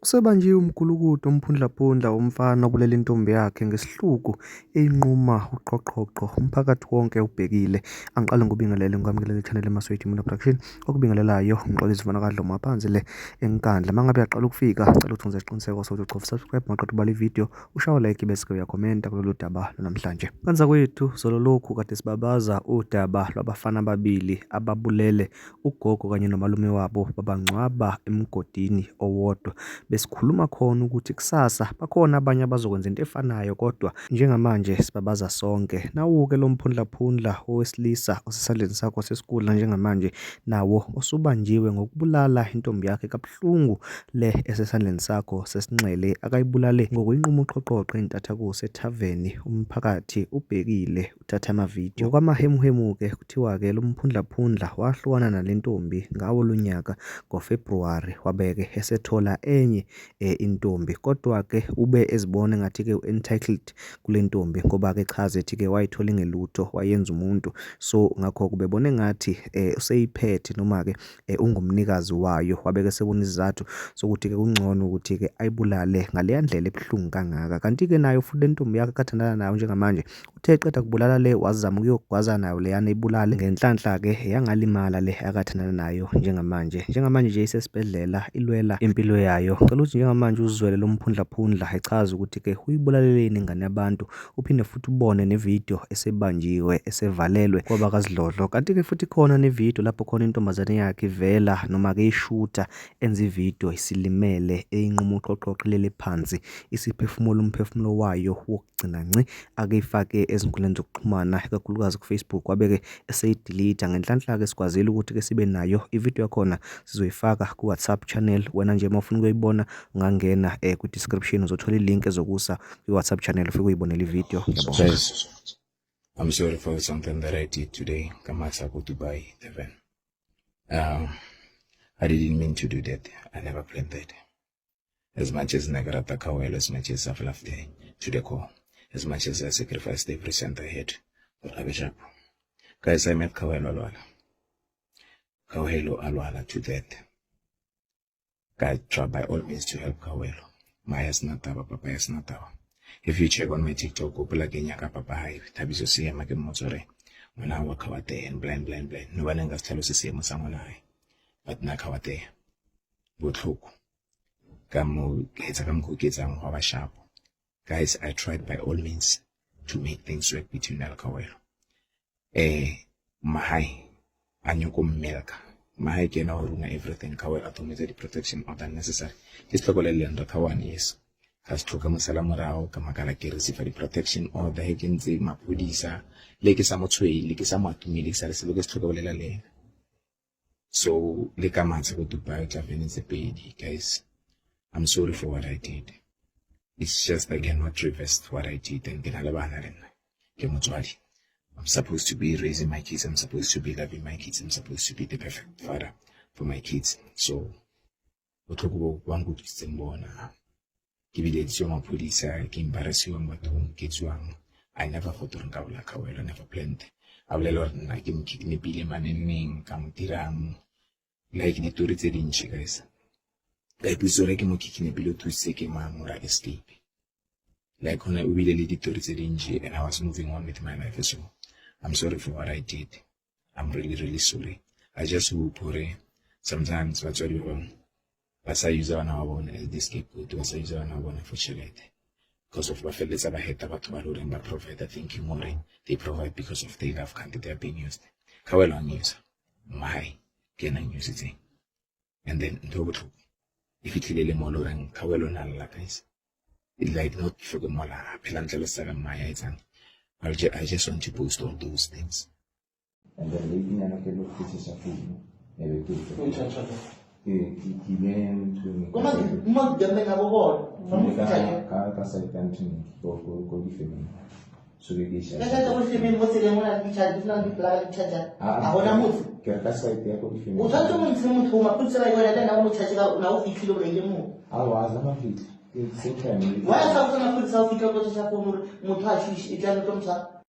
Usebanjiwe umgulukudu omphundlaphundla womfana obulela intombi yakhe ngesihluku eyinquma uqhoqhoqo umphakathi wonke ubhekile. Angiqale ngobingelele ngikwamukele channel eMasweti Media Production okubingelelayo umxolisi Vonakadlo maphansi le enkandla. Mangabe uyaqala ukufika cela ukuthi unze isiqiniseko sokuthi ucofa subscribe maqedwe ubala ivideo ushaye like bese uyakhomenta kulolu daba namhlanje. Kanza kwethu zololokhu kade sibabaza udaba lwabafana ababili ababulele ugogo kanye nomalume wabo babangcwaba emgodini owodwa. Besikhuluma khona ukuthi kusasa bakhona abanye abazokwenza into efanayo kodwa njengamanje sibabaza sonke. Nawu-ke lo mphundlaphundla owesilisa osesandleni sakho sesikudla njengamanje nawo osubanjiwe ngokubulala intombi yakhe kabuhlungu le esesandleni sakho sesinxele akayibulale ngokuyinquma uqhoqhoqo entathakusa ethaveni. Umphakathi ubhekile uthatha amavidiyo kwamahemuhemu-ke kuthiwa-ke lo mphundlaphundla wahlukana nale ntombi ngawo lo nyaka ngoFebruwari wabeke esethola enye intombi kodwa-ke ube ezibona engathi-ke entitled kule ntombi ngoba-ke chaza ethi-ke wayithola ingelutho wayenza umuntu, so ngakho kubebona engathi useyiphethe noma-ke ungumnikazi wayo. Wabeke sebona isizathu sokuthi-ke kungcono ukuthi-ke ayibulale ngaleya ndlela ebuhlungu kangaka. Kanti-ke nayo futhi le ntombi yakhe akathandana nayo njengamanje uthe eqeda kubulala le wazama ukuyogwaza nayo leyana ibulale ngenhlanhla-ke yangalimala le akathandana nayo njengamanje nje isesibhedlela ilwela impilo yayo. Cela ukuthi njengamanje uzwele lo mphundlaphundla echaza ukuthi-ke uyibulaleleni ingane yabantu uphinde futhi ubone nevidiyo esebanjiwe esevalelwe kwabakazidlodlo. Kanti-ke futhi khona nevidiyo lapho khona intombazane yakhe ivela noma-ke ishuta enza ividiyo isilimele eyinquma uqhoqhoqo ilele phansi isiphefumula umphefumulo wayo wokugcina nci akeyifake ezinkundleni zokuxhumana ikakhulukazi ku-Facebook wabeke eseyidilita ngenhlanhla-ke sikwazile ukuthi-ke sibe nayo ividiyo yakhona sizoyifaka ku-WhatsApp channel. Wena nje uma ufuna ukuyibona ungangena ku-description uzothola ilink ezokusa kwi-WhatsApp channel ufike uyibonele ividiyo. I'm sorry for something that I did today. Kamasa go Dubai, Devon. I didn't mean to do that. I never planned that. As much as Nagarata Kawel, as much as I've left there to the core, as much as I sacrificed every cent I had for Abishap. Guys, I met Kawelo Alwala. Kawelo Alwala to that. God try by all means to help Kawelo. Maya's not our papa is not our. If you check on my TikTok, go pull again yaka papa high. Tabiso see him again mozore. When I walk out there and blind. No one else tell us the same as someone high. But nakawate. But hook. Come go get some of sharp. Guys, I tried by all means to make things work between Al Kawelo. Mahai. Anyoko milk. Mahai can now run everything. Kawelo automated the protection of the necessary. This probably under Kawan is. Kastoka Masalamara, Kamakala receive the protection or the Hagenzi Mapudisa, Lake Samotway, Lake Samatumi, Lake. So, Lake Amansa go to buy Japanese paid, guys. I'm sorry for what I did. It's just again what reversed what I did and get Alabana. I'm supposed to be raising my kids, I'm supposed to be loving my kids, I'm supposed to be the perfect father for my kids. So, we'll talk about one good thing. Police, I never thought I never planned. I will learn like him kidney billion man come tiram like the tourist in guys. Like we saw like him kicking a below to seek a man or escape. Like when I really did tourist in and I was moving on with my life. So I'm sorry for what I did. I'm really sorry. I just hope sometimes what's really wrong. As I use on our own as this scapegoat, as I use on our own unfortunately. Because of what fellas I had about Tomorrow and provide, I think more they provide because of their love country they are being used. Kawelo news. My can I use it? And then if it really more and Kawelo Nala guys. It like not for the Mola, Pelantala Saga Maya I just want to post all those things. And then leaving and I can look at this afternoon. Why